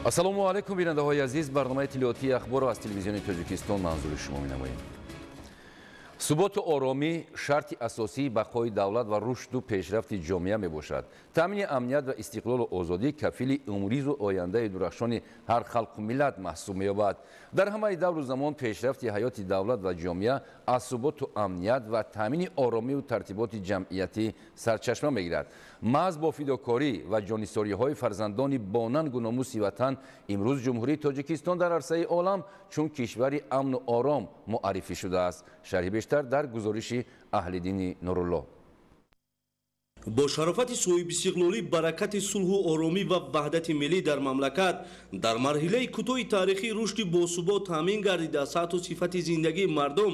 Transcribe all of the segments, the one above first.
ассалому алайкум бинандаҳои азиз, барномаи тилиётии ахборро аз телевизиони Тоҷикистон манзури шумо менамоем. суботу оромӣ шарти асосии бақои давлат ва рушду пешрафти ҷомеа мебошад. таъмини амният ва истиқлолу озодӣ кафили умризу ояндаи дурахшони ҳар халқу миллат маҳсуб меёбад. дар ҳамаи давру замон пешрафти ҳаёти давлат ва ҷомеа аз суботу амният ва таъмини оромиву тартиботи ҷамъиятӣ сарчашма мегирад. маҳз бо фидокорӣ ва ҷонисориҳои фарзандони бонангу номуси ватан имрӯз ҷумҳурии Тоҷикистон дар арсаи олам чун кишвари амну ором муаррифӣ шудааст. шарҳи бештар дар гузориши Аҳлиддини Нурулло. با شرافت صاحب استقلالی برکت صلح و آرامی و وحدت ملی در مملکت در مرحله کوتاه تاریخی رشد باثبات تامین گردیده سطح و صفت زندگی مردم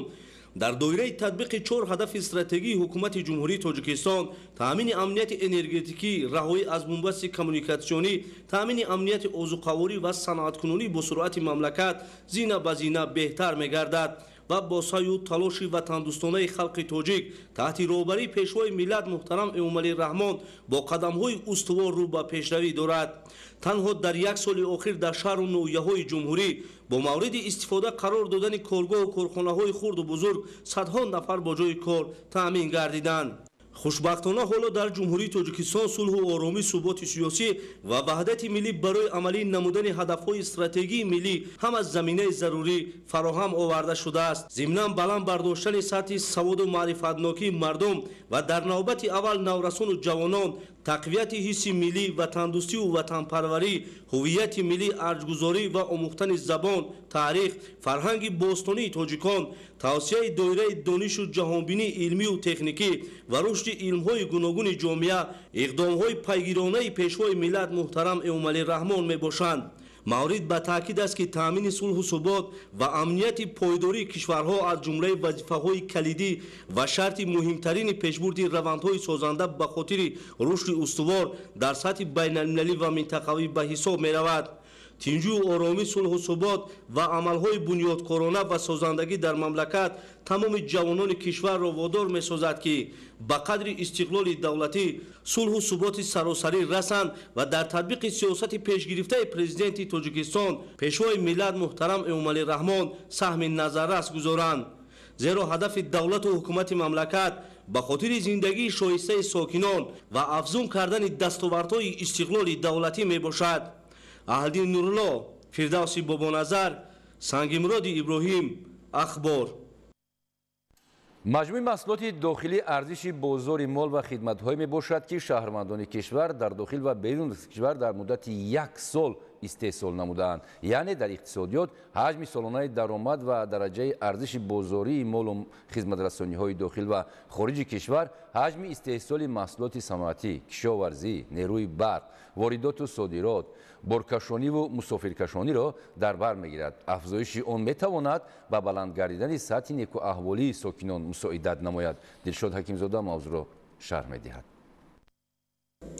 در دایره تطبیق 4 هدف استراتژی حکومت جمهوری تاجیکستان تامین امنیت انرژتیکی، رهایی از بنبست کمیونیکاسیونی، تامین امنیت عضوقواری و صنعت‌کنونی با سرعت مملکت زینه به زینه بهتر می‌گردد و با سعی و تلاش وطندوستانه خلق تاجیک تحت رهبری پیشوای ملت محترم امامعلی رحمان با قدم‌های استوار رو به پیشروی دارد. تنها در یک سال اخیر در شهر و نویه‌های جمهوری با مورد استفاده قرار دادن کارگاه و کارخانه‌های خرد و بزرگ صدها نفر با جای کار تأمین گردیدند. خوشبختانه حالا در جمهوری تاجیکستان صلح و آرامی، ثبات سیاسی و وحدت ملی برای عملی نمودن هدف‌های استراتژی ملی هم از زمینه ضروری فراهم آورده شده است. ضمناً بلند برداشتن سطح سواد و معرفت‌ناکی مردم و در نوبت اول نورسان و جوانان تقویت حس ملی، وطندوستی و وطنپروری، هویت ملی، ارزگذاری و آموختن زبان، تاریخ، فرهنگ باستانی تاجیکان، توسعه دایره دانش و جهانبینی علمی و تکنیکی و رشد علم‌های گوناگون جامعه اقدام‌های پیگیرانه پیشوای ملت محترم امامعلی رحمان میباشند. مورد به تاکید است که تامین صلح و ثبات و امنیت پایداری کشورها از جمله وظیفه‌های کلیدی و شرط مهمترین پیشبرد روندهای سازنده به خاطر رشد استوار در سطح بین‌المللی و منطقوی به حساب می‌رود. تنظیم آرامی، صلح و ثبات و عملهای بنیادکارانه و سازندگی در مملکت تمام جوانان کشور را وادار می‌سازد که به قدر استقلال دولتی صلح و ثبات سراسری رسند و در تطبیق سیاست پیشگرفته پرزیدنت تاجیکستان پیشوای ملت محترم امامعلی رحمان سهم نظررس گذارند. زیرا هدف دولت و حکومت مملکت به خاطر زندگی شایسته ساکنان و افزون کردن دستاوردهای استقلال دولتی میباشد. احلدین نورالله، فردوسی بابانظر، سنگمراد ابراهیم، اخبار. маҷмӯи маҳсулоти дохилӣ арзиши бозори мол ва хидматҳое мебошад ки шаҳрвандони кишвар дар дохил ва берун аз кишвар дар муддати 1 сол истеҳсол намудаанд. яъне дар иқтисодиёт ҳаҷми солонаи даромад ва дараҷаи арзиши бозории молу хизматрасониҳои дохил ва хориҷи кишвар ҳаҷми истеҳсоли маҳсулоти саноатӣ, кишоварзӣ, нерӯи барқ, воридоту содирот, боркашониву мусофиркашониро дар бар мегирад. афзоиши он метавонад ба баланд гардидани сатҳи некуаҳволии сокинон мусоидат намояд. Дилшод Ҳакимзода мавзӯъро шарҳ медиҳад.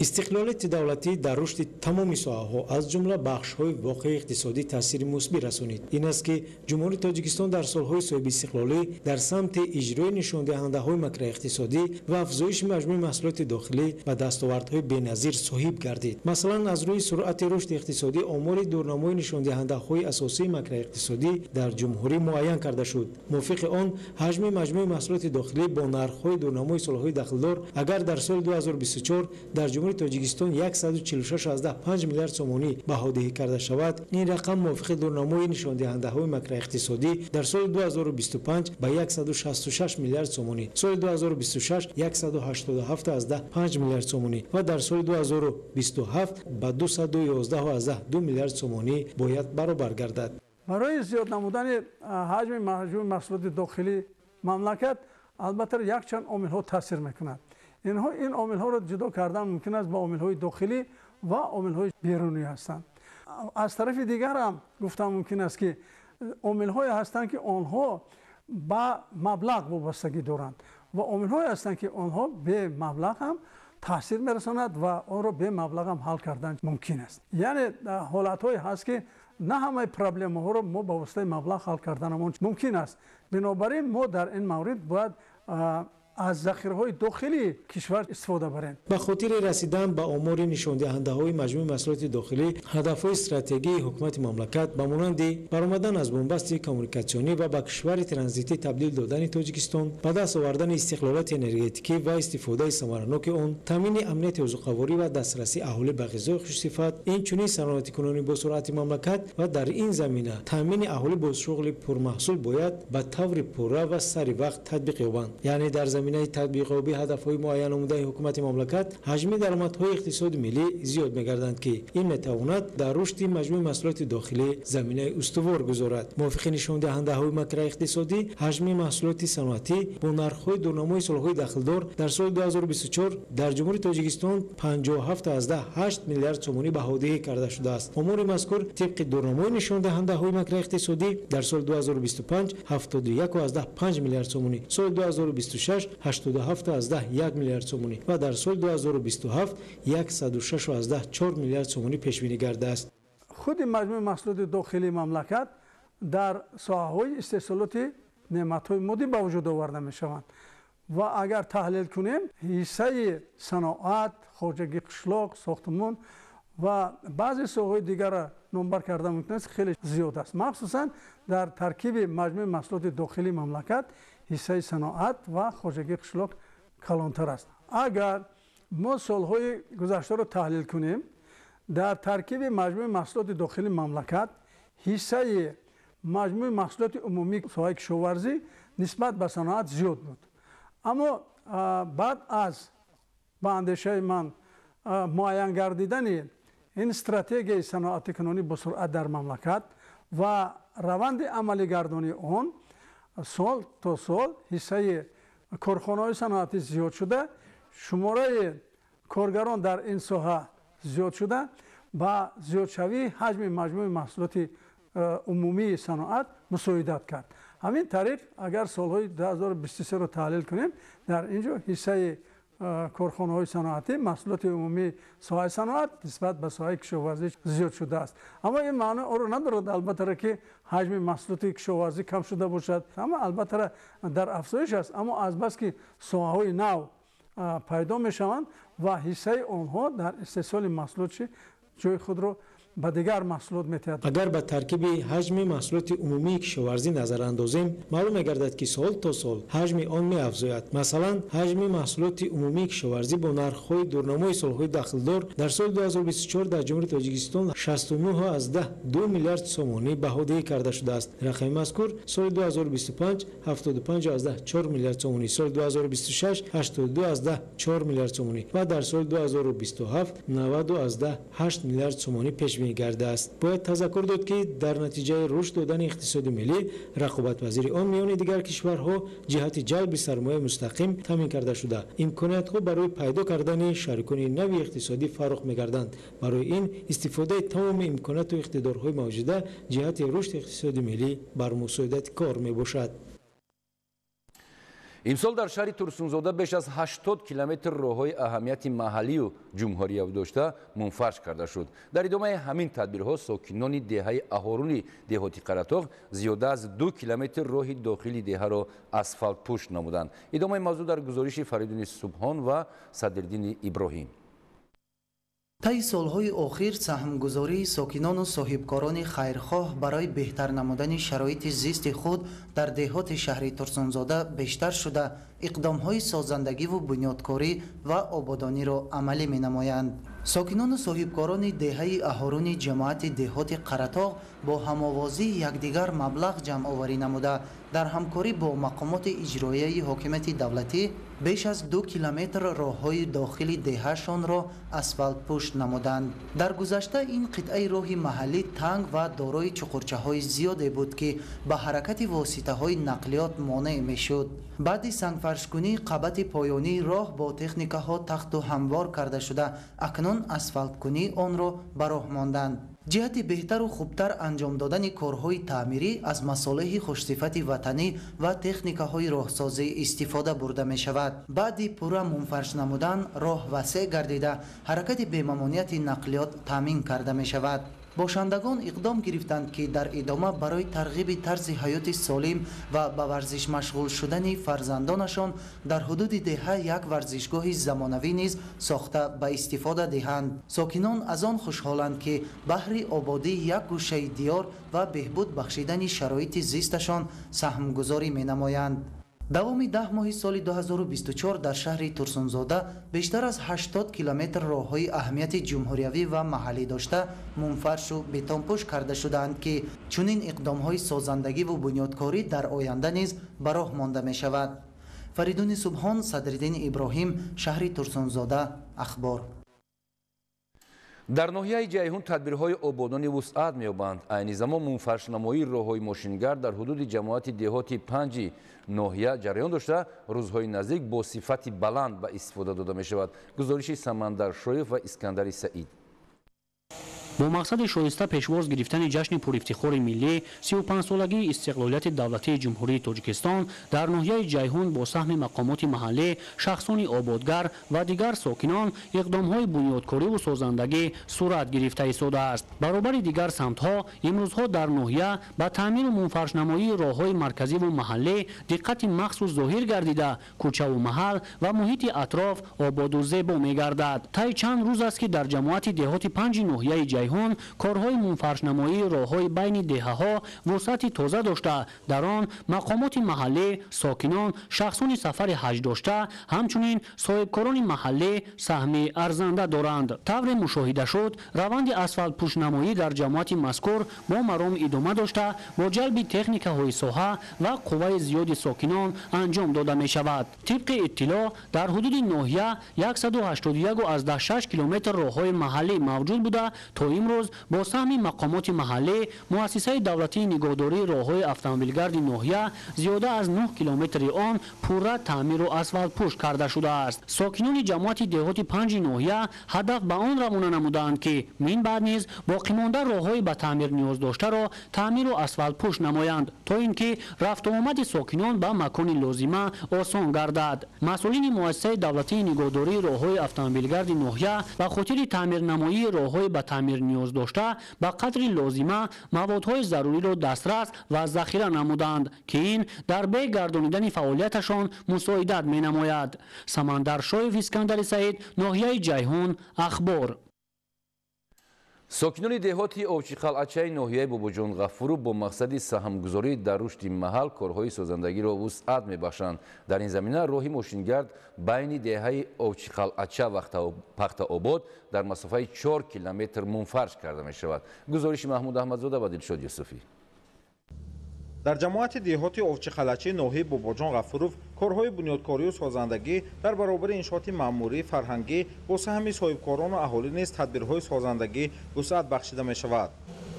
استقلالیت دولتی در رشد تمام ساحه‌ها از جمله بخش‌های واقعی اقتصادی تاثیر مثبت رسانید. این است که جمهوری تاجیکستان در سال‌های صاحب استقلالی در سمت اجرای نشاندهنده‌های مکر اقتصادی و افزایش مجموع محصولات داخلی و دستاوردهای بی‌نظیر صاحب گردید. مثلا از روی سرعت رشد اقتصادی آمار دورنمای نشاندهنده‌های اساسی مکر اقتصادی در جمهوری معین کرده شد. موافق آن حجم مجموع محصولات داخلی با نرخ‌های دورنمای سال‌های داخلدار اگر در سال 2024 در جمهوری تاجیکستان 146.5 میلیارد سومانی بهادهی کرده شود، این رقم موافق دورنمای نشاندهنده‌های مکر اقتصادی در سال 2025 به 166 میلیارد سومانی، سال 2026 187.5 میلیارد سومانی و در سال 2027 به 211.2 میلیارد سومانی باید برابر گردد. برای زیاد نمودن حجم محصولات داخلی مملکت البته یک چند عامل‌ها تاثیر می‌کند. این عامل‌ها را جدا کردن ممکن است با عامل‌های داخلی و عامل‌های بیرونی هستند. از طرف دیگر هم گفتم ممکن است که عامل‌های هستند که آنها با مبلغ وابستگی دارند و عامل‌های هستند که آنها به مبلغ هم تاثیر می‌رساند و آن را به مبلغ هم حل کردن ممکن است. یعنی حالت‌هایی هست که نه همه پرابلم‌ها را ما با واسطه مبلغ حل کردن ممکن است. بنابراین ما در این مورد باید аз захираҳои дохилии кишвар истифода барем. ба хотири расидан ба омори нишондиҳандаҳои маҷмӯи маҳсулоти дохилӣ ҳадафҳои стратегии ҳукумати мамлакат ба монанди баромадан аз бомбасти коммуникатсионӣ ва ба кишвари транзитӣ табдил додани Тоҷикистон, ба даст овардани истиқлолияти энергетикӣ ва истифодаи самараноки он, таъмини амнияти озуқаворӣ ва дастрасии аҳолӣ ба ғизои хушсифат, инчунин саноатикунонӣ бо суръати мамлакат ва дар ин замина таъмини аҳолӣ бо шуғли пурмаҳсул бояд ба таври пурра ва сари вақт татбиқ ёбанд. яъне дар заминаи татбиқёбии ҳадафҳои муайян намудаи ҳукумати мамлакат ҳаҷми даромадҳои иқтисоди миллӣ зиёд мегарданд ки ин метавонад дар рушди маҷмӯи маҳсулоти дохилӣ заминаи устувор гузорад. мувофиқи нишондиҳандаҳои макроиқтисодӣ, ҳаҷми маҳсулоти саноатӣ бо нархҳои дурнамои солҳои дахлдор дар соли 2024 дар ҷумҳурии Тоҷикистон 57.8 миллиард сомонӣ баҳодиҳӣ карда шудааст. омори мазкур тибқи дурнамои нишондиҳандаҳои макроиқтисодӣ дар соли 2025 71.5 миллиард сомонӣ, соли 2026 87.1 миллиард сомонӣ ва дар соли 2027 106.4 миллиард сомонӣ пешбинӣ гардааст. худи маҷмӯи маҳсулоти дохилии мамлакат дар соҳаҳои истеҳсолоти неъматҳои моддӣ ба вуҷуд оварда мешаванд ва агар таҳлил кунем, ҳиссаи саноат, хоҷагии қишлоқ, сохтмон ва баъзе соҳаҳои дигарро номбар карда мумкин аст хеле зиёд аст. махсусан дар таркиби маҷмӯи маҳсулоти дохилии мамлакат ҳиссаи саноат ва хоҷагии қишлоқ калонтар аст. агар мо солҳои гузаштаро таҳлил кунем, дар таркиби маҷмӯи маҳсулоти дохилии мамлакат ҳиссаи маҷмӯи маҳсулоти умумии соҳаи кишоварзӣ нисбат ба саноат зиёд буд. аммо баъд аз ба андешаи ман муайян гардидани ин стратегияи саноатикунонӣ бо суръат дар мамлакат ва раванди амалигардонии он, сол то сол ҳиссаи корхонаҳои саноатӣ зиёд шуда, шумораи коргарон дар ин соҳа зиёд шуда, ба зиёдшавии ҳаҷми маҷмӯи маҳсулоти умумии саноат мусоидат кард. ҳамин тариқ агар солҳои 2023-ро таҳлил кунем, дар ин ҷо ҳиссаи корхонаҳои саноатӣ маҳсулоти умумии соҳаи саноат нисбат ба соҳаи кишоварзӣ зиёд шудааст. аммо ин маъно онро надорад албаттара ки ҳаҷми маҳсулоти кишоварзӣ кам шуда бошад. ҳама албаттара дар афзоиш аст, аммо азбаски соҳаҳои нав пайдо мешаванд ва ҳиссаи онҳо дар истеҳсоли маҳсулот ҷои худро ба дигар маҳсулот метиҳад. агар ба таркиби ҳаҷми маҳсулоти умумии кишоварзӣ назар андозем, маълум мегардад ки сол то сол ҳаҷми он меафзояд. масалан, ҳаҷми маҳсулоти умумии кишоварзӣ бо нархҳои дурнамои солҳои дахлдор дар соли 2024 дар ҷумҳурии Тоҷикистон 69.2 миллиард сомонӣ баҳодиҳӣ карда шудааст. рақами мазкур соли 2025 75.4 миллиард сомонӣ, соли 2026 82.4 миллиард сомонӣ ва дар соли 2027 90.8 миллиард сомонӣ пешбинӣ гардааст. бояд тазаккур дод ки дар натиҷаи рушд додани иқтисоди миллӣ, рақобатпазири он миёни дигар кишварҳо ҷиҳати ҷалби сармояи мустақим таъмин карда шуда, имкониятҳо барои пайдо кардани шарикони нави иқтисодӣ фароғ мегарданд. барои ин истифодаи тамоми имконияту иқтидорҳои мавҷуда ҷиҳати рушди иқтисоди миллӣ бар мусоидати кор мебошад. имсол дар шаҳри турсунзода беш аз 80 километр роҳҳои аҳамияти маҳаллию ҷумҳуриявӣ дошта мунфарш карда шуд. дар идомаи ҳамин тадбирҳо сокинони деҳаи аҳоруни деҳоти қаратоғ зиёда аз 2 километр роҳи дохили деҳаро асфалтпӯш намуданд. идомаи мавзӯъ дар гузориши Фаридуни Субҳон ва Садриддини Иброҳим. таи солҳои охир саҳмгузории сокинону соҳибкорони хайрхоҳ барои беҳтар намудани шароити зисти худ дар деҳоти шаҳри Турсунзода бештар шуда, иқдомҳои созандагиву бунёдкорӣ ва ободониро амалӣ менамоянд. сокинону соҳибкорони деҳаи аҳоруни ҷамоати деҳоти Қаратоғ бо ҳамовозии якдигар маблағ ҷамъоварӣ намуда, дар ҳамкорӣ бо мақомоти иҷроияи ҳокимияти давлатӣ беш аз 2 километр роҳҳои дохили деҳаашонро асфалтпӯш намуданд. дар гузашта ин қитъаи роҳи маҳаллӣ танг ва дорои чуқурчаҳои зиёде буд ки ба ҳаракати воситаҳои нақлиёт монеъ мешуд. баъди сангфаршкунии қабати поёнии роҳ бо техникаҳо тахту ҳамвор карда шуда, акнун асфалткунии онро ба роҳ монданд. ҷиҳати беҳтару хубтар анҷом додани корҳои таъмирӣ аз масолиҳи хушсифати ватанӣ ва техникаҳои роҳсозӣ истифода бурда мешавад. баъди пурра мунфарш намудан, роҳ васеъ гардида, ҳаракати бемамонияти нақлиёт таъмин карда мешавад. бошандагон иқдом гирифтанд ки дар идома барои тарғиби тарзи ҳаёти солим ва ба варзиш машғул шудани фарзандонашон дар ҳудуди деҳа як варзишгоҳи замонавӣ низ сохта ба истифода диҳанд. сокинон аз он хушҳоланд ки баҳри ободии як гӯшаи диёр ва беҳбуд бахшидани шароити зисташон саҳмгузорӣ менамоянд. давоми 10 моҳи соли 2024 дар шаҳри Турсунзода бештар аз 80 километр роҳҳои аҳамияти ҷумҳуриявӣ ва маҳаллӣ дошта мунфаршу бетонпӯш карда шуданд ки чунин иқдомҳои созандагиву бунёдкорӣ дар оянда низ ба роҳ монда мешавад. Фаридуни Субҳон, Садриддин Иброҳим, шаҳри Турсунзода. Ахбор. дар ноҳияи ҷайҳун тадбирҳои ободонӣ вусъат меёбанд. айни замон мунфаршнамоии роҳҳои мошингар дар ҳудуди ҷамоати деҳоти 5 ноҳия ҷараён дошта рӯзҳои наздик бо сифати баланд ба истифода дода мешавад. гузориши Самандар Шоев ва Искандари Саид. бо мақсади шоиста пешвоз гирифтани ҷашни пурифтихори миллӣ 35-солагии истиқлолияти давлатии ҷумҳурии Тоҷикистон дар ноҳияи ҷайҳун бо саҳми мақомоти маҳаллӣ, шахсони ободгар ва дигар сокинон иқдомҳои бунёдкориву созандагӣ сурат гирифта истодааст. баробари дигар самтҳо имрӯзҳо дар ноҳия ба таъмиру мунфаршнамоии роҳҳои марказиву маҳаллӣ диққати махсус зоҳир гардида кӯчаву маҳал ва муҳити атроф ободу зебо мегардад. таи чанд рӯз аст ки дар ҷамоати деҳоти 5 ноҳияи ҷайҳун корҳои мунфаршнамоии роҳҳои байни деҳаҳо вусъати тоза дошта, дар он мақомоти маҳаллӣ, сокинон, шахсони сафари ҳаҷ дошта, ҳамчунин соҳибкорони маҳаллӣ саҳми арзанда доранд. тавре мушоҳида шуд, раванди асфалтпӯшнамоӣ дар ҷамоати мазкур бо маром идома дошта, бо ҷалби техникаҳои соҳа ва қувваи зиёди сокинон анҷом дода мешавад. тибқи иттилоъ, дар ҳудуди ноҳия 181.6 километр роҳҳои маҳаллӣ мавҷуд буда, то имрӯз бо саҳми мақомоти маҳаллӣ муассисаи давлатии нигоҳдории роҳҳои автомобилгарди ноҳия зиёда аз 9 километри он пурра таъмиру асфалтпӯш карда шудааст. сокинони ҷамоати деҳоти 5 ноҳия ҳадаф ба он равона намуданд ки мин баъд низ боқимонда роҳҳои ба таъмир ниёз доштаро таъмиру асфалтпӯш намоянд, то ин ки рафтуомади сокинон ба макони лозима осон гардад. масъулини муассисаи давлатии нигоҳдории роҳҳои автомобилгарди ноҳия ба хотири таъмирнамоии роҳҳои ба таъмир ниёз дошта ба қадри лозима маводҳои заруриро дастрас ва захира намуданд ки ин дар бег гардонидани фаъолияташон мусоидат менамояд. Самандар Шоев, Искандари Саид, ноҳияи ҷайҳун. Ахбор. сокинони деҳоти овчиқалъачаи ноҳияи Бобоҷон Ғафуров бо мақсади саҳмгузорӣ дар рушди маҳал корҳои созандагиро вусъат мебахшанд. дар ин замина роҳи мошингард байни деҳаи Овчиқалъача ва Пахтаобод дар масофаи 4 километр мунфарш карда мешавад. гузориши Маҳмуд Аҳмадзода ва Дилшод Юсуфӣ. дар ҷамоати деҳоти Овчиқалъачаи ноҳияи Бобоҷон Ғафуров корҳои бунёдкорию созандагӣ дар баробари иншооти маъмурӣ, фарҳангӣ бо саҳми соҳибкорону аҳолӣ низ тадбирҳои созандагӣ вусъат бахшида мешавад.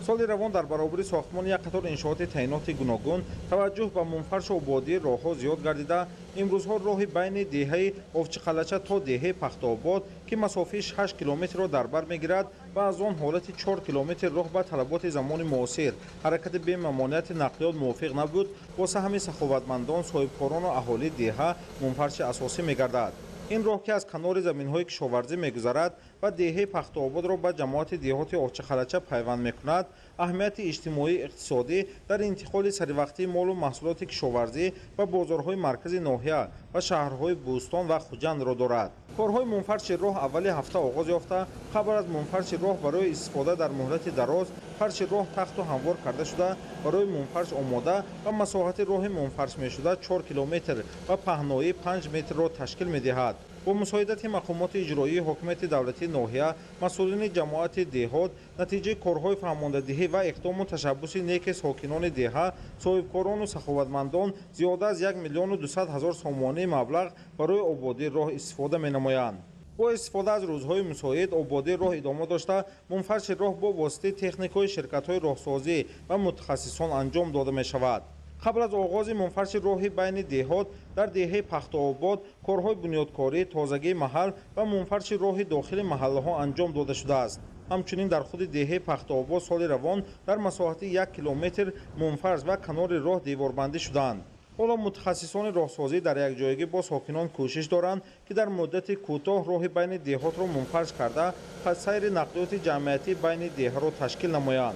соли равон дар баробари сохтмони як қатор иншооти таъиноти гуногун таваҷҷӯҳ ба мунфаршу ободии роҳҳо зиёд гардида, имрӯзҳо роҳи байни деҳаи Овчиқалъача то деҳаи Пахтаобод ки масофаи 6 километрро дар бар мегирад ва аз он ҳолати 4 километр роҳ ба талаботи замони муосир ҳаракати бемамонияти нақлиёт мувофиқ набуд, бо саҳми саховатмандон, соҳибкорону аҳолии деҳа мунфарши асосӣ мегардад. ин роҳ ки аз канори заминҳои кишоварзӣ мегузарад ва деҳаи Пахтаободро ба ҷамоати деҳоти Овчиқалъача пайванд мекунад, аҳамияти иҷтимоӣ иқтисодӣ дар интиқоли саривақтии молу маҳсулоти кишоварзӣ ба бозорҳои маркази ноҳия ва шаҳрҳои Бӯстон ва Хуҷандро дорад. корҳои мунфарши роҳ аввали ҳафта оғоз ёфта, хабар аз мунфарши роҳ барои истифода дар муҳлати дароз, фарши роҳ тахту ҳамвор карда шуда, барои мунфарш омода ва масоҳати роҳи мунфаршмешуда 4 километр ва паҳнои 5 метрро ташкил медиҳад. бо мусоидати мақомоти иҷроии ҳокимияти давлатии ноҳия, масъулини ҷамоати деҳот, натиҷаи корҳои фаҳмондадиҳӣ ва иқдому ташаббуси неки сокинони деҳа, соҳибкорону саховатмандон зиёда аз 1 миллиону 200 ҳазор сомонии маблағ барои ободии роҳ истифода менамоянд. бо истифода аз рӯзҳои мусоид, ободии роҳ идома дошта, мунфарши роҳ бо воситаи техникаҳои ширкатҳои роҳсозӣ ва мутахассисон анҷом дода мешавад. қабл аз оғози мунфарши роҳи байни деҳот дар деҳаи Пахтаобод корҳои бунёдкорӣ, тозагии маҳал ва мунфарши роҳи дохили маҳаллаҳо анҷом дода шудааст. ҳамчунин дар худи деҳаи Пахтаобод соли равон дар масоҳати 1 километр мунфарш ва канори роҳ деворбандӣ шуданд. حالا متخصصان راهسازی در یک جایگی با ساکنان کوشش دارند که در مدت کوتاه راه بین دهات را منفرج کرده تا سیر نقلیات جمعیتی بین دهه را تشکیل نمایند.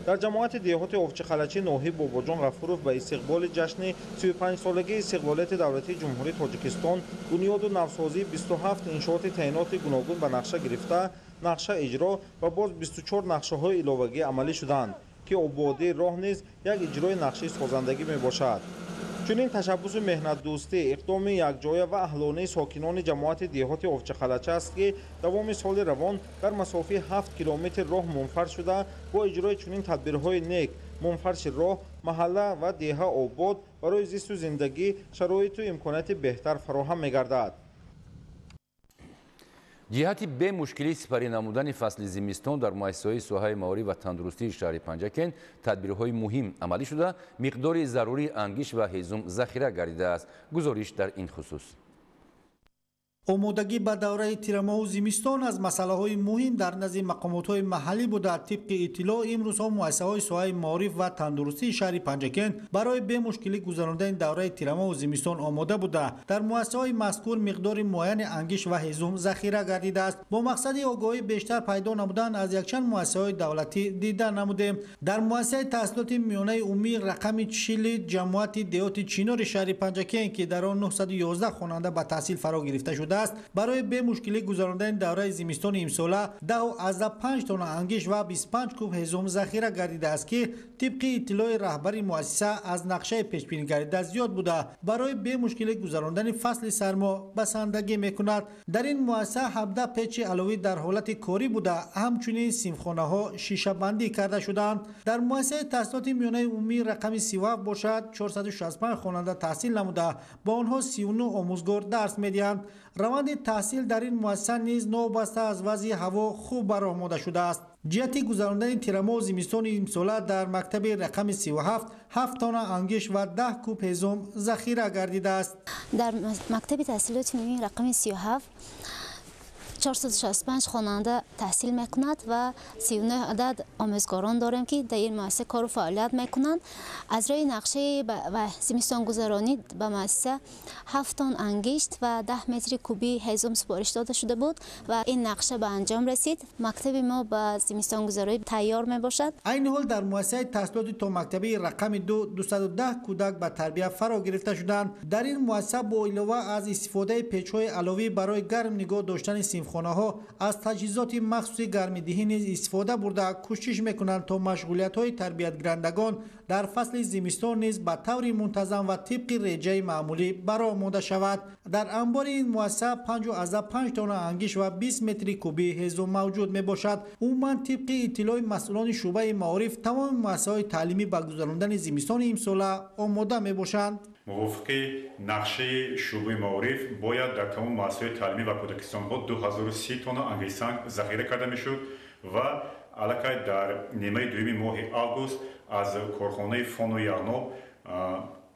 در جماعت دهات اوفچی خلچی ناحیه باباجان غفورов به استقبال جشن 35 سالگی استقلالیت دولتی جمهوری تاجیکستان بنیاد و نوسازی 27 انشاءات تعیینات گوناگون به نقشه گرفته، نقشه اجرا و باز 24 نقشه های علاوگی عملی شدند که آبادی راه نیز یک اجرای نقشه سازندگی می باشد. چنین تشبث مهنت دوستی اقدام یکجایه و اهلانه ساکنان جماعت دهات اوفچی خلچه است که دوام سال روان در مسافه 7 کیلومتر راه منفرج شده با اجرای چنین تدبیرهای نیک منفرج راه محله و دهه آباد برای زیست و زندگی شرایط و امکانات بهتر فراهم می‌گردد. جهتی به مشکلی سپری نمودن فصل زمستان در مؤسسه‌های سوهای مالی و تندرستی شهر پنجکن تدبیرهای مهم عملی شده، مقدار ضروری انگیش و هیزم ذخیره گردیده است. گزارش در این خصوص. آمادگی به دوره تیرماه و زمستان از مسائل مهم در نزد مقامات محلی بوده. طبق اطلاع امروزها مؤسسه‌های سوهای معارف و تندرستی شهر پنجکن برای به مشکلی گذراندن دوره تیرماه و زمستان آماده بوده. در مؤسسه‌های مذکور مقدار معین انگیش و هیزم ذخیره گردیده است. با مقصد آگاهی بیشتر پیدا نمودن از یکچند مؤسسه‌های دولتی دیدار نمودیم. در مؤسسه تحصیلات میانه عمومی رقم 40 جماعت دهات چینار شهر پنجکن که در آن 911 خواننده به تحصیل فرا گرفته شده است، برای به مشکلی گذراندن دوره زمستان امساله 10.5 تن انگیش و 25 کوب هیزم ذخیره گردیده است که طبق اطلاع رهبری مؤسسه از نقشه پیش بینی گردیده زیاد بوده برای به مشکلی گذراندن فصل سرما بسندگی میکند. در این مؤسسه 17 پیچ علاوه در حالت کاری بوده، همچنین سیمخانه ها شیشه بندی کرده شدند. در مؤسسه تحصیلات میانه عمومی رقم 37 باشد 465 خواننده تحصیل نموده، با آنها 39 آموزگار درس میدهند. روند تحصیل در این مؤسسه نیز نوبسته از وضع هوا خوب برآمده شده است. جهت گذراندن تیرماه و زمستان امساله در مکتب رقم 37 7 تن انگیش و 10 کوب هیزم ذخیره گردیده است. در مکتب تحصیلات عمومی رقم 37 465 خواننده تحصیل میکنند و 39 عدد آموزگاران داریم که در این مؤسسه کار و فعالیت میکنند. از روی نقشه و زمستان گذرانی به مؤسسه 7 تن انگشت و 10 متر کوبی هیزم سپارش داده شده بود و این نقشه به انجام رسید. مکتب ما به زمستان گذرانی تیار می باشد. این حال در مؤسسه تحصیلات تا مکتبی رقم 210 کودک به تربیت فرا گرفته شدند. در این مؤسسه با علاوه از استفاده پیچ‌های علاوه برای گرم نگاه داشتن خانه ها از تجهیزات مخصوص گرم‌دهی نیز استفاده برده کوشش میکنند تا مشغولیت‌های تربیت گیرندگان در فصل زمستان نیز به طور منتظم و طبق رجه معمولی برآورده شود. در انبار این مؤسسه 5.5 تن انگیش و 20 متر کوبی هیزم موجود می باشد. عموما طبق اطلاع مسئولان شعبه معارف تمام مؤسسه‌های تعلیمی به گذراندن زمستان امسال آماده می باشند. موافق نقشه شعبه معارف باید در تمام مؤسسه‌های تعلیمی و کودکستان‌ها 2030 تن انگیش سنگ ذخیره کرده میشد و علاقه در نیمه دوم ماه آگوست از کارخانه فون و یغناب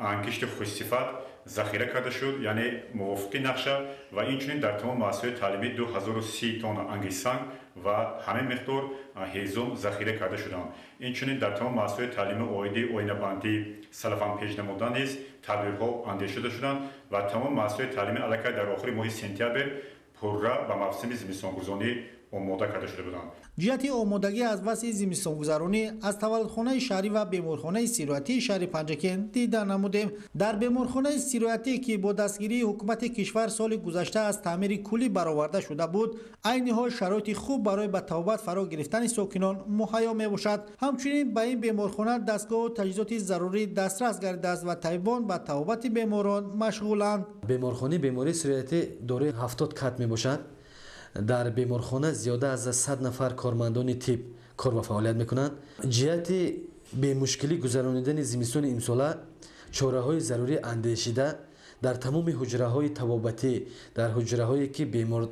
انگشت خوش‌صفت ذخیره کرده شد، یعنی موافق نقشه و اینچنین در تمام مؤسسه‌های تعلیمی 2030 تن انگیش سنگ و همین مقدار هیزم ذخیره کرده شدند. اینچنین در تمام مؤسسه‌های تعلیمی اویدی آینه‌بندی سلفان پیش نمودن نیز تدبیرها اندیشیده شدند و تمام مؤسسه‌های تعلیمی علاقه در آخر ماه سپتامبر پررا و موسم زمستان‌گذرانی آماده کرده شده بودند. جهت آمادگی از وضع زمستان‌گذرانی از تولدخانه شهری و بیمارخانه استراحتی شهر پنجکن دیدار نمودیم. در بیمارخانه استراحتی که با دستگیری حکومت کشور سال گذشته از تعمیر کلی برآورده شده بود، عین حال شرایط خوب برای به توبت فرا گرفتن ساکنان مهیا می باشد. همچنین به این بیمارخانه دستگاه و تجهیزات ضروری دسترس گردیده است و طبیبان به توبت بیماران مشغولند. بیمارخانه بیماری استراحتی دارای 70 کت می باشد. در بیمارخانه زیاده از 100 نفر کارمندان طب کار و فعالیت میکنند. جهت به مشکلی گذرانیدن زمستان امسال چاره‌های ضروری اندیشیده در تمام حجره‌های طبابتی، در حجره‌هایی که بیمار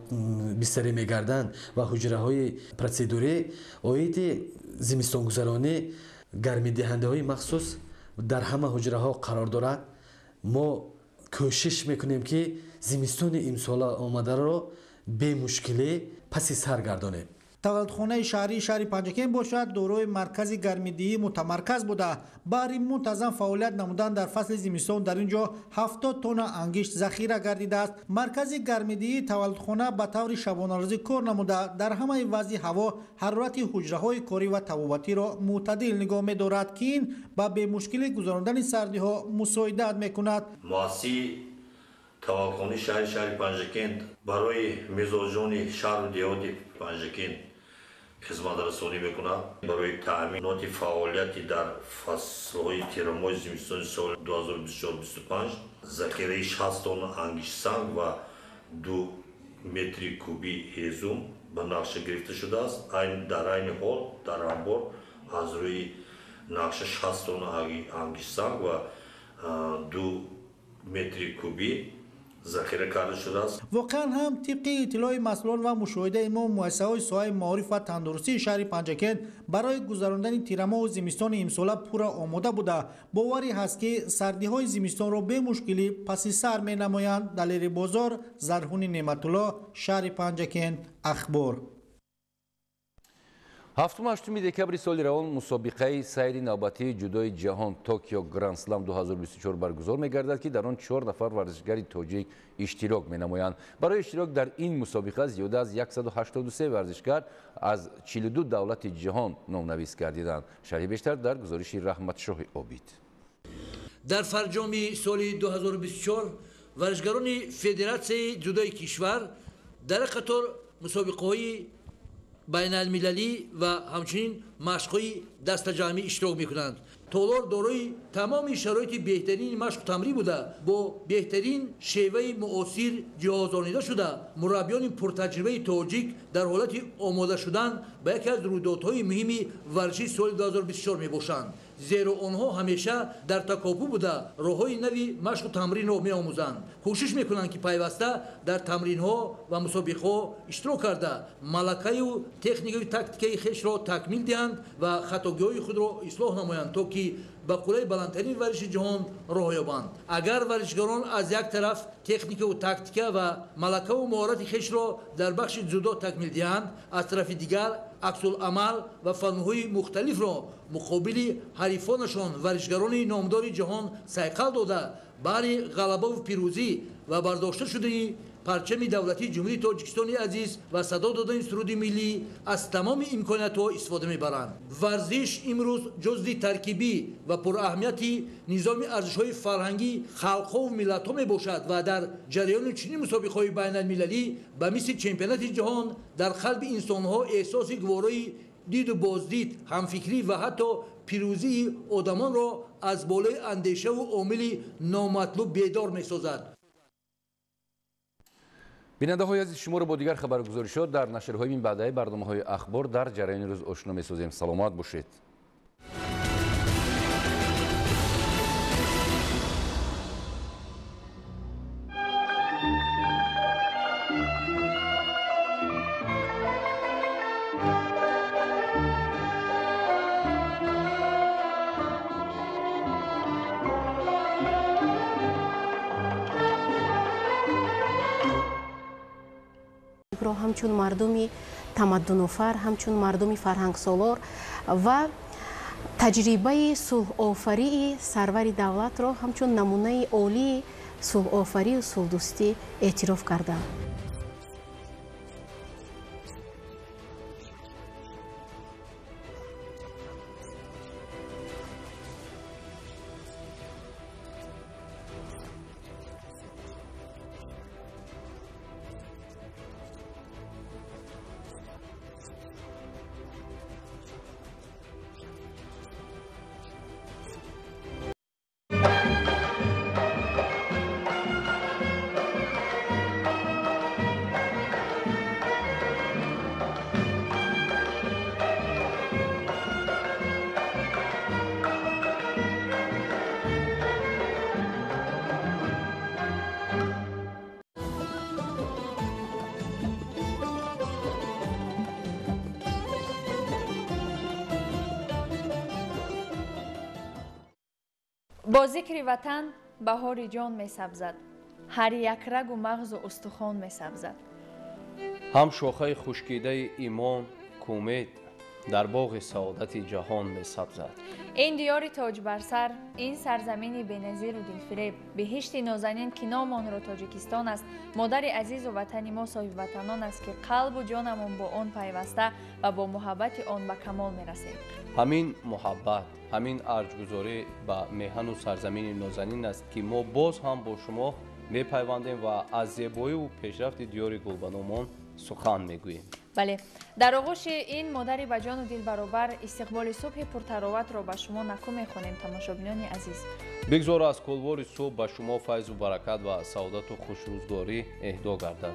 بستری می‌گردند و حجره‌های پروسیدوری اوید زمستان گذرانی گرمی دهنده‌های مخصوص در همه حجره‌ها قرار دارد. ما کوشش میکنیم که زمستان امسال آمده را به مشکلی پس سرگردانیم. таваллудхонаи шаҳрии шаҳри панҷакент бошад дорои маркази гармидиҳӣ мутамарказ буда баҳри мунтазам фаъолият намудан дар фасли зимистон дар ин ҷо 70 тонна ангишт захира гардидааст. маркази гармидиҳии таваллудхона ба таври шабонарӯзӣ кор намуда дар ҳамаи вазъи ҳаво ҳарорати ҳуҷраҳои корӣ ва табобатиро мӯътадил нигоҳ медорад ки ин ба бемушкилӣ гузарондани сардиҳо мусоидат мекунад. муассисаи таваллудхонаи шаҳри панҷакент барои мизоҷони шаҳру деҳоти панҷакент хизматрасонӣ мекунад. барои таъминоти фаъолияти дар фаслҳои тирамоҳи зимистони соли 2024-25 захираи 60 тонна ангишсанг ва 2 метри куби ҳезум ба нақша гирифта шудааст. дар айни ҳол дар анбор аз рӯи нақша 60 тонна ангишсанг ва 2 метри куби захира карда шудааст. воқеан ҳам тибқи иттилои масъулон ва мушоҳидаи мо муассисаҳои соҳаи маориф ва тандурустии шаҳри панҷакент барои гузарондани тирамоҳу зимистони имсола пурра омода буда боварӣ ҳаст ки сардиҳои зимистонро бемушкилӣ паси сар менамоянд. далери бозор, Зарҳуни Неъматулло, шаҳри Панҷакент, Ахбор. 7-8 декабри соли равон мусобиқаи сайри навбатии ҷудои ҷаҳон Токио Гранд Слам 2024 баргузор мегардад ки дар он 4 нафар варзишгари тоҷик иштирок менамоянд. барои иштирок дар ин мусобиқа зиёда аз 183 варзишгар аз 42 давлати ҷаҳон номнавис гардиданд. шарҳи бештар дар гузориши Раҳматшоҳи Обид. дар фарҷоми соли 2024 варзишгарони Федератсияи ҷудои кишвар дар қатор мусобиқаҳои байналмилалӣ ва ҳамчунин машқҳои дастаҷамъӣ иштирок мекунанд. толор дорои тамоми шароити беҳтарини машқу тамрин буда бо беҳтарин шеваи муосир ҷиҳозонида шуда мураббиёни пуртаҷрибаи тоҷик дар ҳолати омода шудан ба яке аз рӯйдодҳои муҳими варзиши соли 2024 мебошанд. зеро онҳо ҳамеша дар такопу буда роҳҳои нави машқу тамринро меомӯзанд. кӯшиш мекунанд ки пайваста дар тамринҳо ва мусобиқаҳо иштирок карда малакаю техникави тактикаи хешро такмил диҳанд ва хатогиҳои худро ислоҳ намоянд то ки ба қулаи баландтарин варзиши ҷаҳон роҳ ёбанд. агар варзишгарон аз як тараф техникаву тактика ва малакаву маҳорати хешро дар бахши дзюдо такмил диҳанд, аз тарафи дигар аксуламал ва фаннҳои мухталифро муқобили ҳарифонашон варзишгарони номдори ҷаҳон сайқал дода баҳри ғалабаву пирӯзӣ ва бардошта шудани парчами давлатии ҷумҳурии Тоҷикистони азиз ва садо додани суруди миллӣ аз тамоми имкониятҳо истифода мебаранд. варзиш имрӯз ҷузъи таркибӣ ва пураҳамияти низоми арзишҳои фарҳангии халқҳову миллатҳо мебошад ва дар ҷараёни чунин мусобиқаҳои байналмилалӣ ба мисли чемпионати ҷаҳон дар қалби инсонҳо эҳсоси гуворои диду боздид, ҳамфикрӣ ва ҳатто пирӯзии одамонро аз болои андешаву омили номатлуб бедор месозад. бинандаҳои азиз, шуморо бо дигар хабаргузоришот дар нашрҳои минбаъдаи барномаҳои ахбор дар ҷараёни рӯз ошно месозем. саломат бошед. ҳамчун мардуми тамаддунофар, ҳамчун мардуми фарҳангсолор ва таҷрибаи сулҳофарии сарвари давлатро ҳамчун намунаи олии сулҳофарию сулҳдӯстӣ эътироф карданд. бо зикри ватан баҳори ҷон месабзад, ҳар як рагу мағзу устухон месабзад. ҳам шохаи хушкидаи имон امید در باغ سعادت جهان می‌سبزد. این دیار تاج بر سر، این سرزمین بی‌نظیر و دلفریب، بهشت نازنین که نام آن را تاجیکستان است، مادر عزیز و وطن ما صاحب وطنان است که قلب و جانمان با آن پیوسته و با محبت آن به کمال می‌رسیم. همین محبت، همین ارجگذاری به میهن و سرزمین نازنین است که ما باز هم با شما می‌پیوندیم و از زیبایی و پیشرفت دیار گلبنامان سخن میگوییم. بله، در آغوش این مادر بجان و دل برابر استقبال صبح پرتراوت را به شما نکو می‌خوانیم تماشابینان عزیز. بگذار از کلوار صبح به شما فیض و برکت و سعادت و خوشروزگاری اهدا گردد.